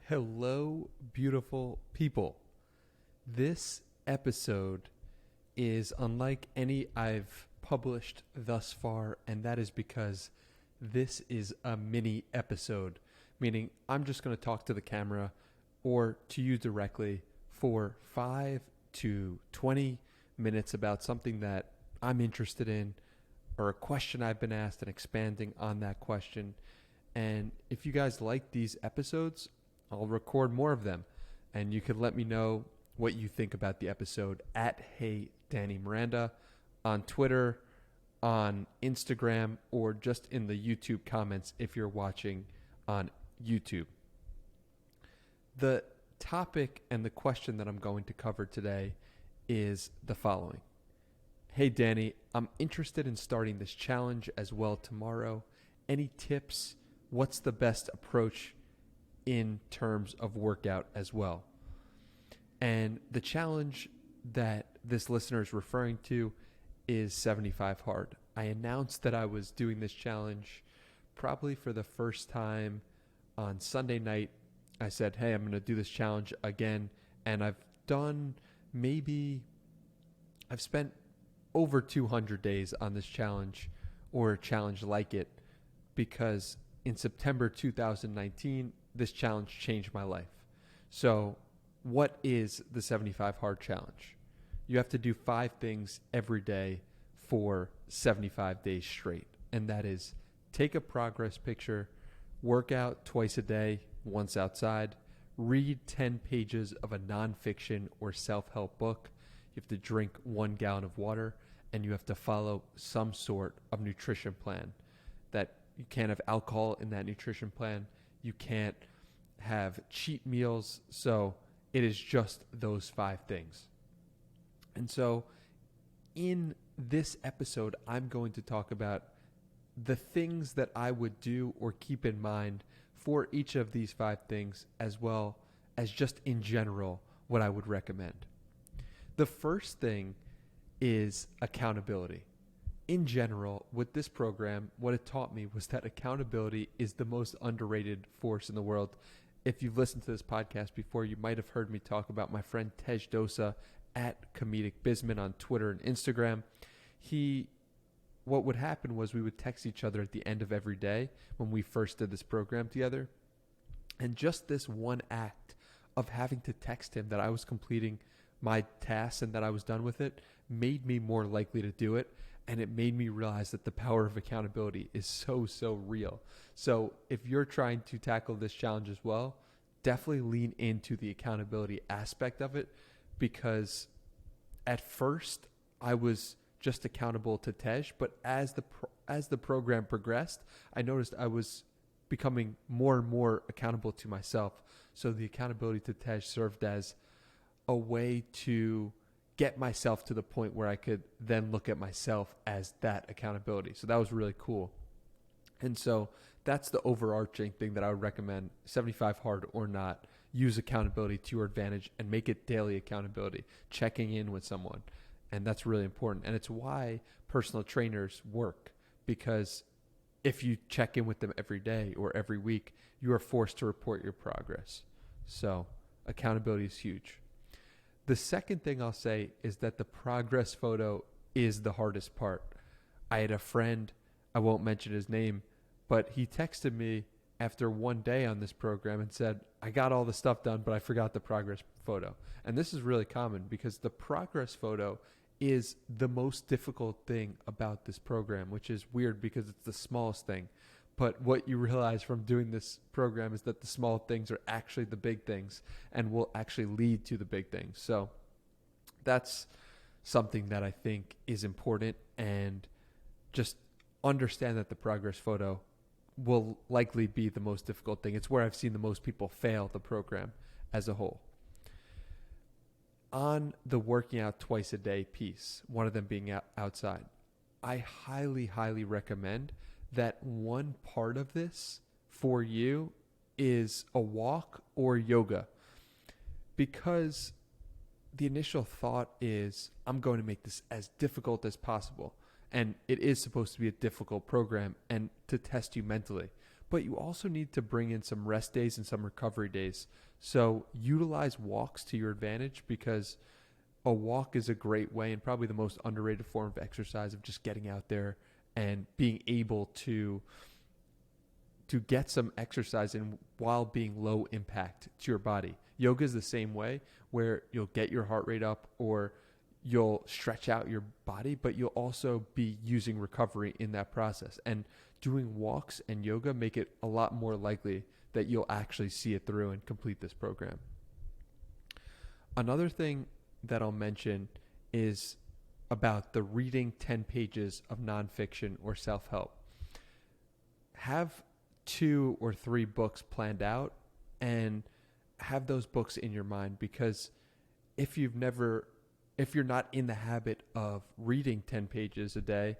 Hello, beautiful people. This episode is unlike any I've published thus far, and that is because this is a mini episode, meaning I'm just going to talk to the camera or to you directly for 5 to 20 minutes about something that I'm interested in or a question I've been asked and expanding on that question. And if you guys like these episodes, I'll record more of them, and you can let me know what you think about the episode at Hey Danny Miranda on Twitter, on Instagram, or just in the YouTube comments if you're watching on YouTube. The topic and the question that I'm going to cover today is the following. Hey Danny, I'm interested in starting this challenge as well tomorrow. Any tips? What's the best approach in terms of workout as well? And the challenge that this listener is referring to is 75 hard. I announced that I was doing this challenge probably for the first time on Sunday night. I said, hey, I'm going to do this challenge again. And I've spent over 200 days on this challenge or a challenge like it, because in September 2019, this challenge changed my life. So what is the 75 hard challenge? You have to do 5 things every day for 75 days straight. And that is take a progress picture, work out twice a day, once outside, read 10 pages of a nonfiction or self-help book. You have to drink 1 gallon of water, and you have to follow some sort of nutrition plan. That you can't have alcohol in that nutrition plan. You can't have cheat meals. So it is just those 5 things. And so in this episode, I'm going to talk about the things that I would do or keep in mind for each of these 5 things, as well as just in general what I would recommend. The first thing is accountability. In general, with this program, what it taught me was that accountability is the most underrated force in the world. If you've listened to this podcast before, you might have heard me talk about my friend Tej Dosa at Comedic Bisman on Twitter and Instagram. What would happen was we would text each other at the end of every day when we first did this program together. And just this one act of having to text him that I was completing my tasks and that I was done with it made me more likely to do it. And it made me realize that the power of accountability is so, so real. So if you're trying to tackle this challenge as well, definitely lean into the accountability aspect of it, because at first I was just accountable to Tej, but as the program progressed, I noticed I was becoming more and more accountable to myself. So the accountability to Tej served as a way to get myself to the point where I could then look at myself as that accountability. So that was really cool. And so that's the overarching thing that I would recommend. 75 hard or not, use accountability to your advantage and make it daily accountability, checking in with someone. And that's really important. And it's why personal trainers work, because if you check in with them every day or every week, you are forced to report your progress. So accountability is huge. The second thing I'll say is that the progress photo is the hardest part. I had a friend, I won't mention his name, but he texted me after one day on this program and said, I got all the stuff done, but I forgot the progress photo. And this is really common because the progress photo is the most difficult thing about this program, which is weird because it's the smallest thing. But what you realize from doing this program is that the small things are actually the big things and will actually lead to the big things. So that's something that I think is important, and just understand that the progress photo will likely be the most difficult thing. It's where I've seen the most people fail the program as a whole. On the working out twice a day piece, one of them being outside, I highly, highly recommend that one part of this for you is a walk or yoga, because the initial thought is I'm going to make this as difficult as possible. And it is supposed to be a difficult program and to test you mentally. but you also need to bring in some rest days and some recovery days. So utilize walks to your advantage, because a walk is a great way and probably the most underrated form of exercise of just getting out there and being able to get some exercise in while being low impact to your body. Yoga is the same way, where you'll get your heart rate up or you'll stretch out your body, but you'll also be using recovery in that process. And doing walks and yoga make it a lot more likely that you'll actually see it through and complete this program. Another thing that I'll mention is about the reading 10 pages of nonfiction or self-help. Have 2 or 3 books planned out and have those books in your mind, because if you're not in the habit of reading 10 pages a day,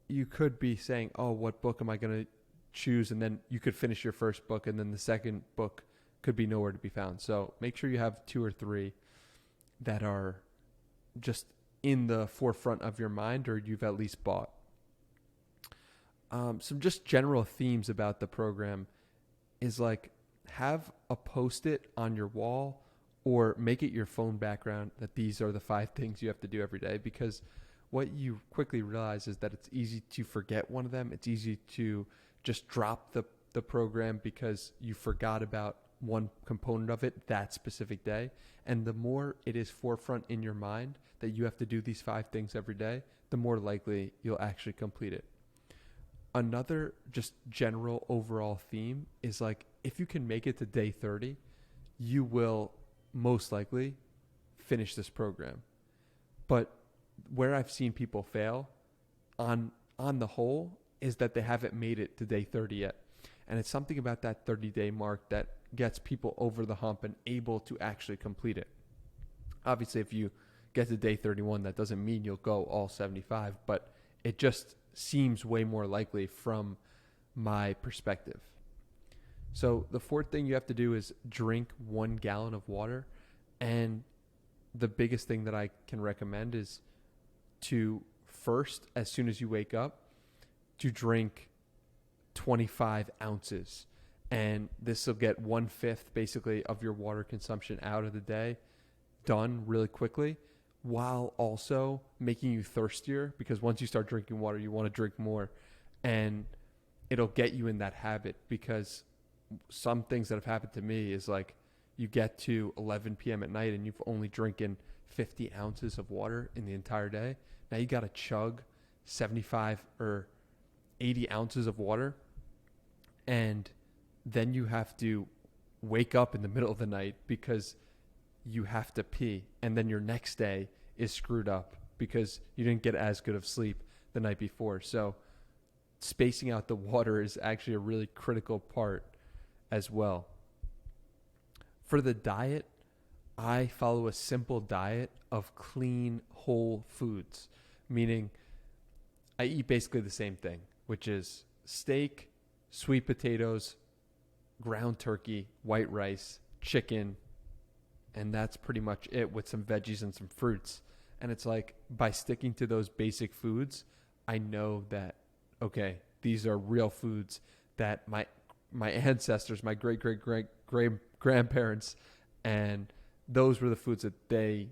you could be saying, oh, what book am I going to choose? And then you could finish your first book and then the second book could be nowhere to be found. So make sure you have 2 or 3 that are just in the forefront of your mind, or you've at least bought. Some just general themes about the program is like, have a post-it on your wall or make it your phone background that these are the 5 things you have to do every day, because what you quickly realize is that it's easy to forget one of them. It's easy to just drop the program because you forgot about one component of it that specific day. And the more it is forefront in your mind that you have to do these 5 things every day, the more likely you'll actually complete it. Another just general overall theme is like, if you can make it to day 30, you will most likely finish this program. But where I've seen people fail on the whole is that they haven't made it to day 30 yet. And it's something about that 30-day mark that gets people over the hump and able to actually complete it. Obviously, if you get to day 31, that doesn't mean you'll go all 75, but it just seems way more likely from my perspective. So the 4th thing you have to do is drink 1 gallon of water. And the biggest thing that I can recommend is to first, as soon as you wake up, to drink 25 ounces. And this will get 1/5 basically of your water consumption out of the day done really quickly, while also making you thirstier, because once you start drinking water, you want to drink more, and it'll get you in that habit. Because some things that have happened to me is like, you get to 11 p.m. at night and you've only drinking 50 ounces of water in the entire day. Now you got to chug 75 or 80 ounces of water, and then you have to wake up in the middle of the night because you have to pee, and then your next day is screwed up because you didn't get as good of sleep the night before. So spacing out the water is actually a really critical part as well. For the diet, I follow a simple diet of clean, whole foods, meaning I eat basically the same thing, which is steak, sweet potatoes, ground turkey, white rice, chicken, and that's pretty much it, with some veggies and some fruits. And it's like, by sticking to those basic foods, I know that, okay, these are real foods that my ancestors, my great-great-great-grandparents, and those were the foods that they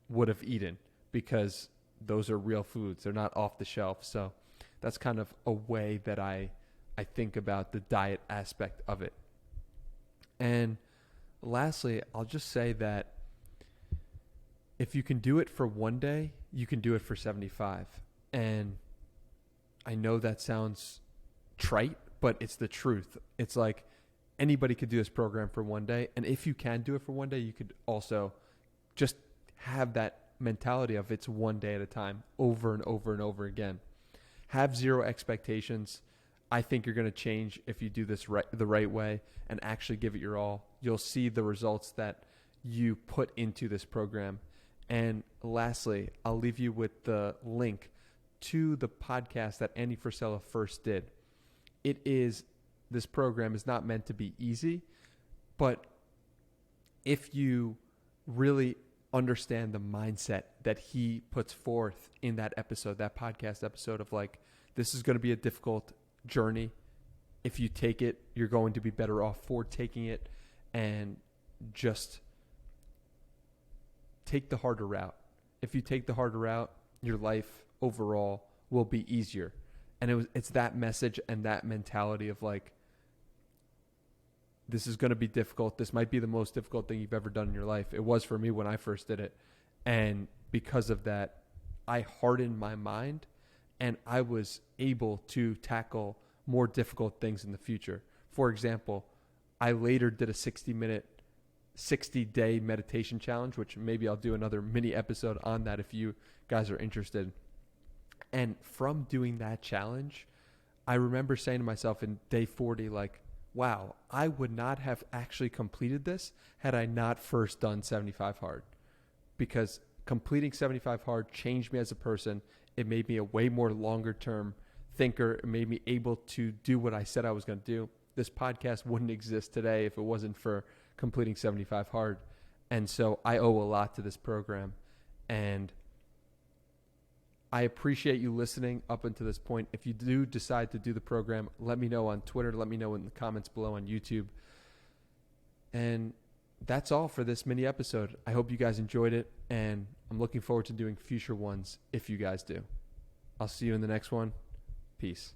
would have eaten, because those are real foods. They're not off the shelf. So that's kind of a way that I think about the diet aspect of it. And lastly, I'll just say that if you can do it for 1 day, you can do it for 75. And I know that sounds trite, but it's the truth. It's like, anybody could do this program for 1 day. And if you can do it for 1 day, you could also just have that mentality of it's 1 day at a time, over and over and over again. Have zero expectations. I think you're going to change if you do this the right way and actually give it your all. You'll see the results that you put into this program. And lastly, I'll leave you with the link to the podcast that Andy Frisella first did. This program is not meant to be easy, but if you really understand the mindset that he puts forth in that episode, that podcast episode, of like, this is going to be a difficult journey, if you take it, you're going to be better off for taking it, and just take the harder route. If you take the harder route, your life overall will be easier. And it's that message and that mentality of like, this is going to be difficult. This might be the most difficult thing you've ever done in your life. It was for me when I first did it. And because of that, I hardened my mind, and I was able to tackle more difficult things in the future. For example, I later did a 60-day meditation challenge, which maybe I'll do another mini episode on that if you guys are interested. And from doing that challenge, I remember saying to myself in day 40, like, wow, I would not have actually completed this had I not first done 75 hard. Because completing 75 hard changed me as a person. It made me a way more longer term thinker. It made me able to do what I said I was going to do. This podcast wouldn't exist today if it wasn't for completing 75 hard. And so I owe a lot to this program. And I appreciate you listening up until this point. If you do decide to do the program, let me know on Twitter. Let me know in the comments below on YouTube. And that's all for this mini episode. I hope you guys enjoyed it, and I'm looking forward to doing future ones if you guys do. I'll see you in the next one. Peace.